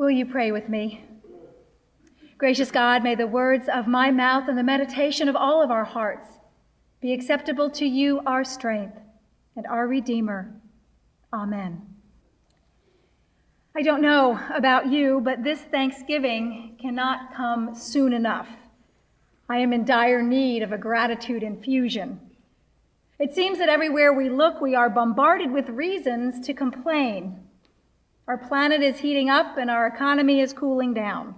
Will you pray with me? Gracious God, may the words of my mouth and the meditation of all of our hearts be acceptable to you, our strength and our Redeemer. Amen. I don't know about you, but this Thanksgiving cannot come soon enough. I am in dire need of a gratitude infusion. It seems that everywhere we look, we are bombarded with reasons to complain. Our planet is heating up and our economy is cooling down.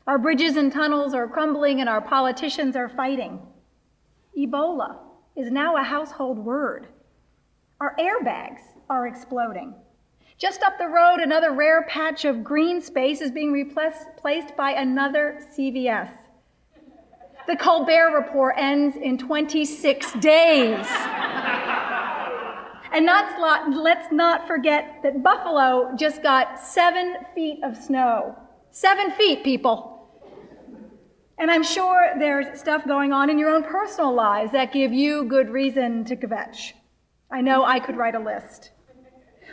Our bridges and tunnels are crumbling and our politicians are fighting. Ebola is now a household word. Our airbags are exploding. Just up the road, another rare patch of green space is being replaced by another CVS. The Colbert Report ends in 26 days. And let's not forget that Buffalo just got 7 feet of snow. 7 feet, people. And I'm sure there's stuff going on in your own personal lives that give you good reason to kvetch. I know I could write a list.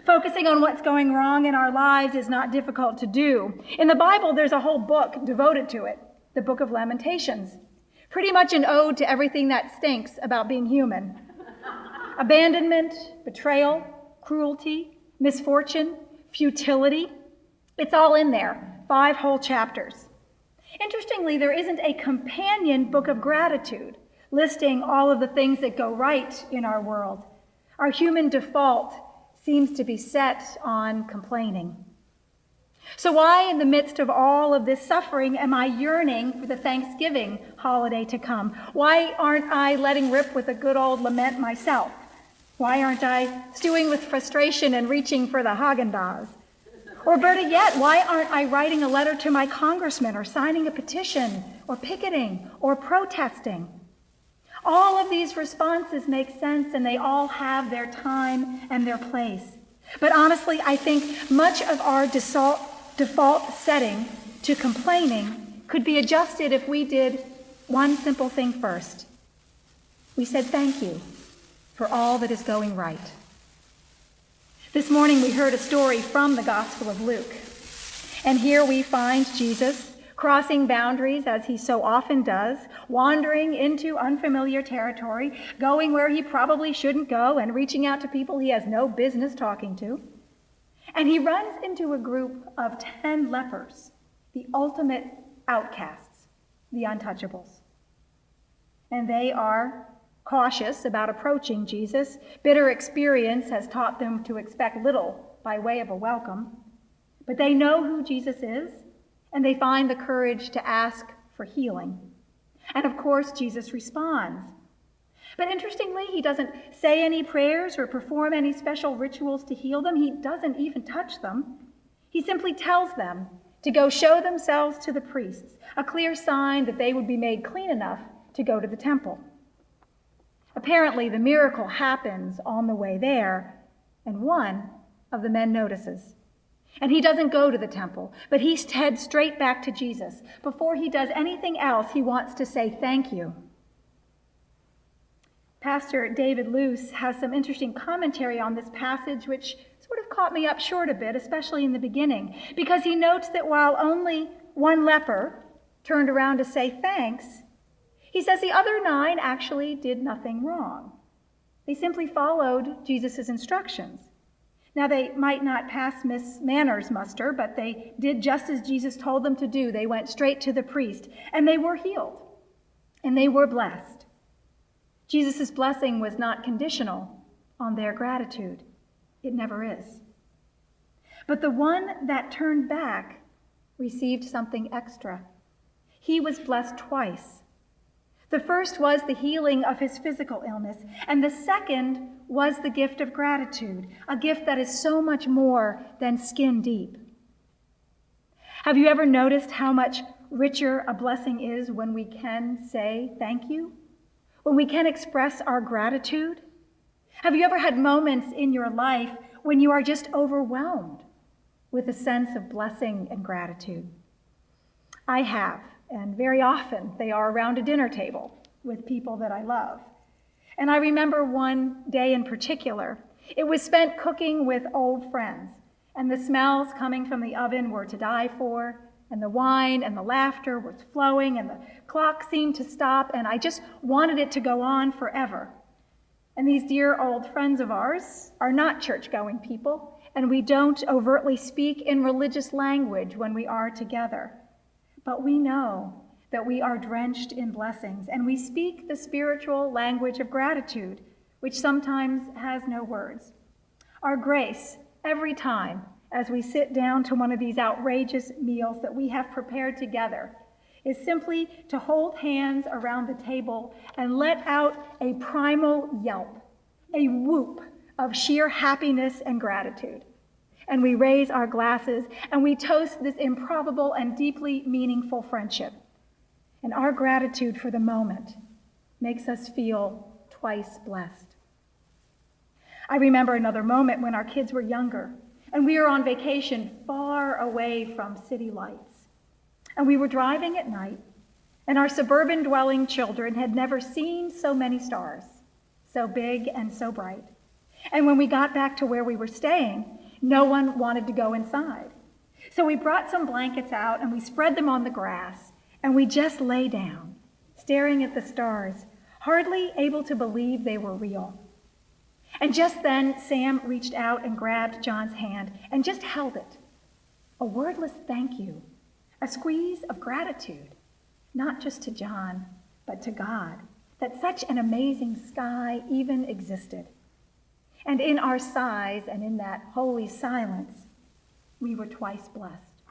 Focusing on what's going wrong in our lives is not difficult to do. In the Bible, there's a whole book devoted to it, the Book of Lamentations. Pretty much an ode to everything that stinks about being human. Abandonment, betrayal, cruelty, misfortune, futility. It's all in there, 5 whole chapters. Interestingly, there isn't a companion book of gratitude listing all of the things that go right in our world. Our human default seems to be set on complaining. So why, in the midst of all of this suffering, am I yearning for the Thanksgiving holiday to come? Why aren't I letting rip with a good old lament myself? Why aren't I stewing with frustration and reaching for the Haagen-Dazs? Or better yet, why aren't I writing a letter to my congressman or signing a petition or picketing or protesting? All of these responses make sense and they all have their time and their place. But honestly, I think much of our default setting to complaining could be adjusted if we did one simple thing first. We said thank you for all that is going right. This morning we heard a story from the Gospel of Luke. And here we find Jesus crossing boundaries as he so often does, wandering into unfamiliar territory, going where he probably shouldn't go, and reaching out to people he has no business talking to. And he runs into a group of 10 lepers, the ultimate outcasts, the untouchables. And they are cautious about approaching Jesus. Bitter experience has taught them to expect little by way of a welcome. But they know who Jesus is, and they find the courage to ask for healing. And of course, Jesus responds. But interestingly, he doesn't say any prayers or perform any special rituals to heal them. He doesn't even touch them. He simply tells them to go show themselves to the priests, a clear sign that they would be made clean enough to go to the temple. Apparently, the miracle happens on the way there, and one of the men notices. And he doesn't go to the temple, but he heads straight back to Jesus. Before he does anything else, he wants to say thank you. Pastor David Luce has some interesting commentary on this passage, which sort of caught me up short a bit, especially in the beginning, because he notes that while only one leper turned around to say thanks, he says the other 9 actually did nothing wrong. They simply followed Jesus' instructions. Now, they might not pass Miss Manners muster, but they did just as Jesus told them to do. They went straight to the priest, and they were healed, and they were blessed. Jesus' blessing was not conditional on their gratitude. It never is. But the one that turned back received something extra. He was blessed twice. The first was the healing of his physical illness, and the second was the gift of gratitude, a gift that is so much more than skin deep. Have you ever noticed how much richer a blessing is when we can say thank you? When we can express our gratitude? Have you ever had moments in your life when you are just overwhelmed with a sense of blessing and gratitude? I have. And very often they are around a dinner table with people that I love. And I remember one day in particular. It was spent cooking with old friends. and the smells coming from the oven were to die for, and the wine and the laughter was flowing, and the clock seemed to stop, and I just wanted it to go on forever. And these dear old friends of ours are not church-going people, and we don't overtly speak in religious language when we are together. But we know that we are drenched in blessings, and we speak the spiritual language of gratitude, which sometimes has no words. Our grace, every time, as we sit down to one of these outrageous meals that we have prepared together, is simply to hold hands around the table and let out a primal yelp, a whoop of sheer happiness and gratitude. And we raise our glasses and we toast this improbable and deeply meaningful friendship. And our gratitude for the moment makes us feel twice blessed. I remember another moment when our kids were younger and we were on vacation far away from city lights. And we were driving at night, and our suburban dwelling children had never seen so many stars, so big and so bright. And when we got back to where we were staying, no one wanted to go inside. So we brought some blankets out and we spread them on the grass, and we just lay down, staring at the stars, hardly able to believe they were real. And just then, Sam reached out and grabbed John's hand and just held it. A wordless thank you, a squeeze of gratitude, not just to John, but to God, that such an amazing sky even existed. And in our sighs and in that holy silence, we were twice blessed.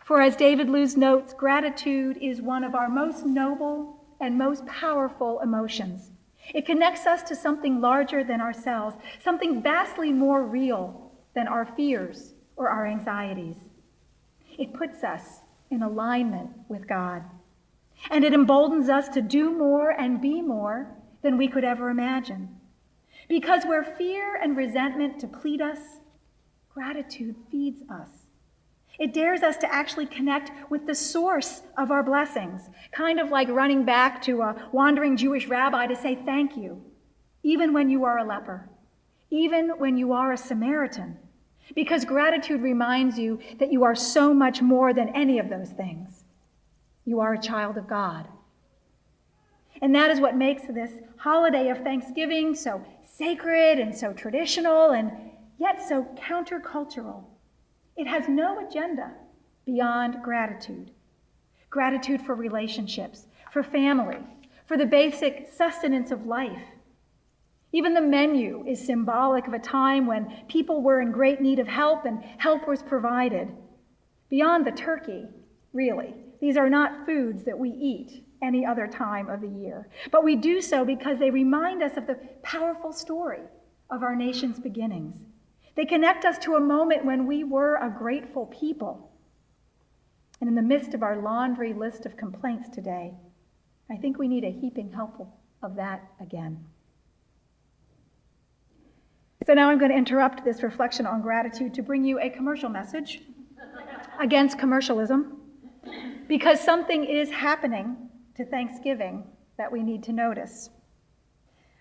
For as David Lewis notes, gratitude is one of our most noble and most powerful emotions. It connects us to something larger than ourselves, something vastly more real than our fears or our anxieties. It puts us in alignment with God, and it emboldens us to do more and be more than we could ever imagine. Because where fear and resentment deplete us, gratitude feeds us. It dares us to actually connect with the source of our blessings, kind of like running back to a wandering Jewish rabbi to say thank you, even when you are a leper, even when you are a Samaritan, because gratitude reminds you that you are so much more than any of those things. You are a child of God. And that is what makes this holiday of Thanksgiving so sacred and so traditional and yet so countercultural. It has no agenda beyond gratitude. Gratitude for relationships, for family, for the basic sustenance of life. Even the menu is symbolic of a time when people were in great need of help and help was provided. Beyond the turkey, really, these are not foods that we eat any other time of the year. But we do so because they remind us of the powerful story of our nation's beginnings. They connect us to a moment when we were a grateful people. And in the midst of our laundry list of complaints today, I think we need a heaping help of that again. So now I'm going to interrupt this reflection on gratitude to bring you a commercial message against commercialism, because something is happening to Thanksgiving that we need to notice.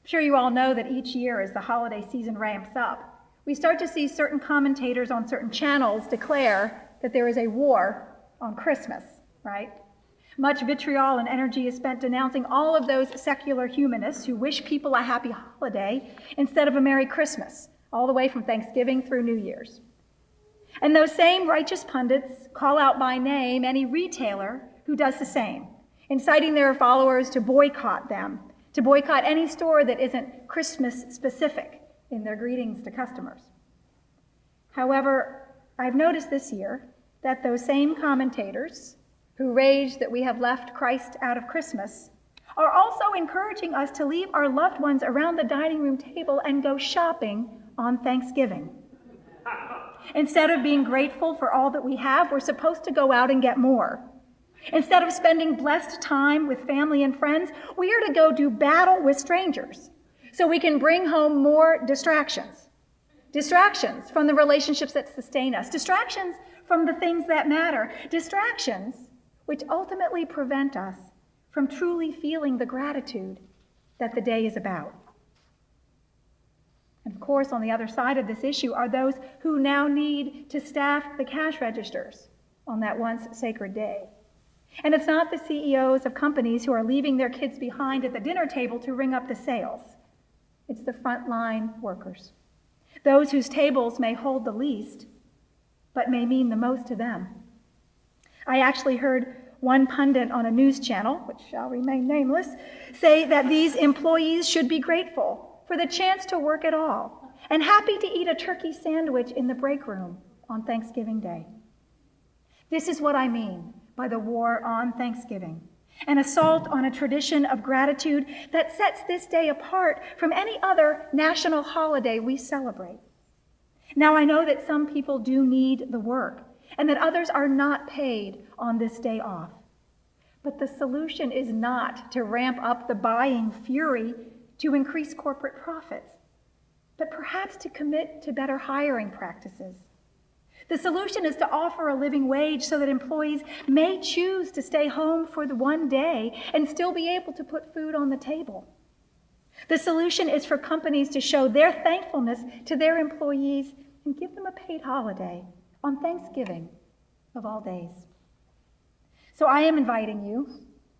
I'm sure you all know that each year as the holiday season ramps up, we start to see certain commentators on certain channels declare that there is a war on Christmas, right? Much vitriol and energy is spent denouncing all of those secular humanists who wish people a happy holiday instead of a Merry Christmas, all the way from Thanksgiving through New Year's. And those same righteous pundits call out by name any retailer who does the same, inciting their followers to boycott them, to boycott any store that isn't Christmas specific in their greetings to customers. However, I've noticed this year that those same commentators who rage that we have left Christ out of Christmas are also encouraging us to leave our loved ones around the dining room table and go shopping on Thanksgiving. Instead of being grateful for all that we have, we're supposed to go out and get more. Instead of spending blessed time with family and friends, we are to go do battle with strangers so we can bring home more distractions. Distractions from the relationships that sustain us. Distractions from the things that matter. Distractions which ultimately prevent us from truly feeling the gratitude that the day is about. And of course, on the other side of this issue are those who now need to staff the cash registers on that once sacred day. And it's not the CEOs of companies who are leaving their kids behind at the dinner table to ring up the sales. It's the frontline workers, those whose tables may hold the least, but may mean the most to them. I actually heard one pundit on a news channel, which shall remain nameless, say that these employees should be grateful for the chance to work at all and happy to eat a turkey sandwich in the break room on Thanksgiving Day. This is what I mean by the war on Thanksgiving, an assault on a tradition of gratitude that sets this day apart from any other national holiday we celebrate. Now, I know that some people do need the work and that others are not paid on this day off. But the solution is not to ramp up the buying fury to increase corporate profits, but perhaps to commit to better hiring practices. The solution is to offer a living wage so that employees may choose to stay home for the one day and still be able to put food on the table. The solution is for companies to show their thankfulness to their employees and give them a paid holiday on Thanksgiving of all days. So I am inviting you,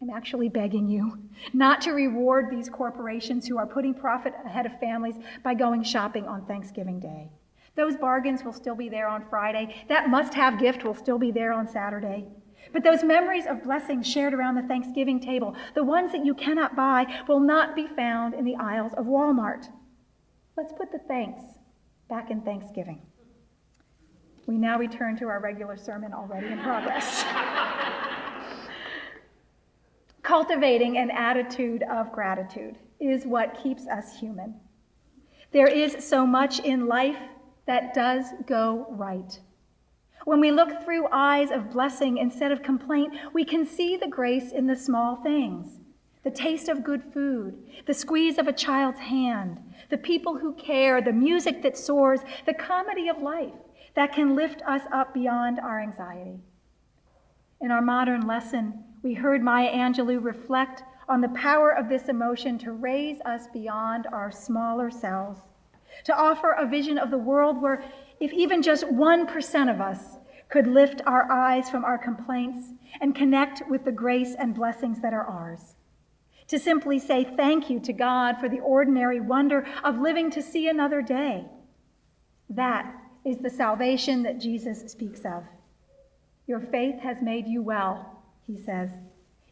I'm actually begging you, not to reward these corporations who are putting profit ahead of families by going shopping on Thanksgiving Day. Those bargains will still be there on Friday. That must-have gift will still be there on Saturday. But those memories of blessings shared around the Thanksgiving table, the ones that you cannot buy, will not be found in the aisles of Walmart. Let's put the thanks back in Thanksgiving. We now return to our regular sermon already in progress. Cultivating an attitude of gratitude is what keeps us human. There is so much in life that does go right. When we look through eyes of blessing instead of complaint, we can see the grace in the small things. The taste of good food, the squeeze of a child's hand, the people who care, the music that soars, the comedy of life that can lift us up beyond our anxiety. In our modern lesson, we heard Maya Angelou reflect on the power of this emotion to raise us beyond our smaller selves, to offer a vision of the world where if even just 1% of us could lift our eyes from our complaints and connect with the grace and blessings that are ours. To simply say thank you to God for the ordinary wonder of living to see another day. That is the salvation that Jesus speaks of. Your faith has made you well, he says,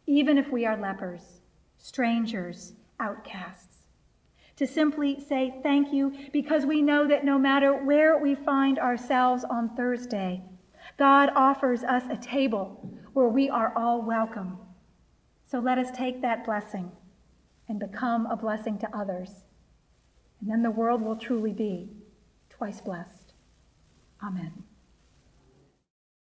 even if we are lepers, strangers, outcasts. To simply say thank you because we know that no matter where we find ourselves on Thursday, God offers us a table where we are all welcome. So let us take that blessing and become a blessing to others. And then the world will truly be twice blessed. Amen.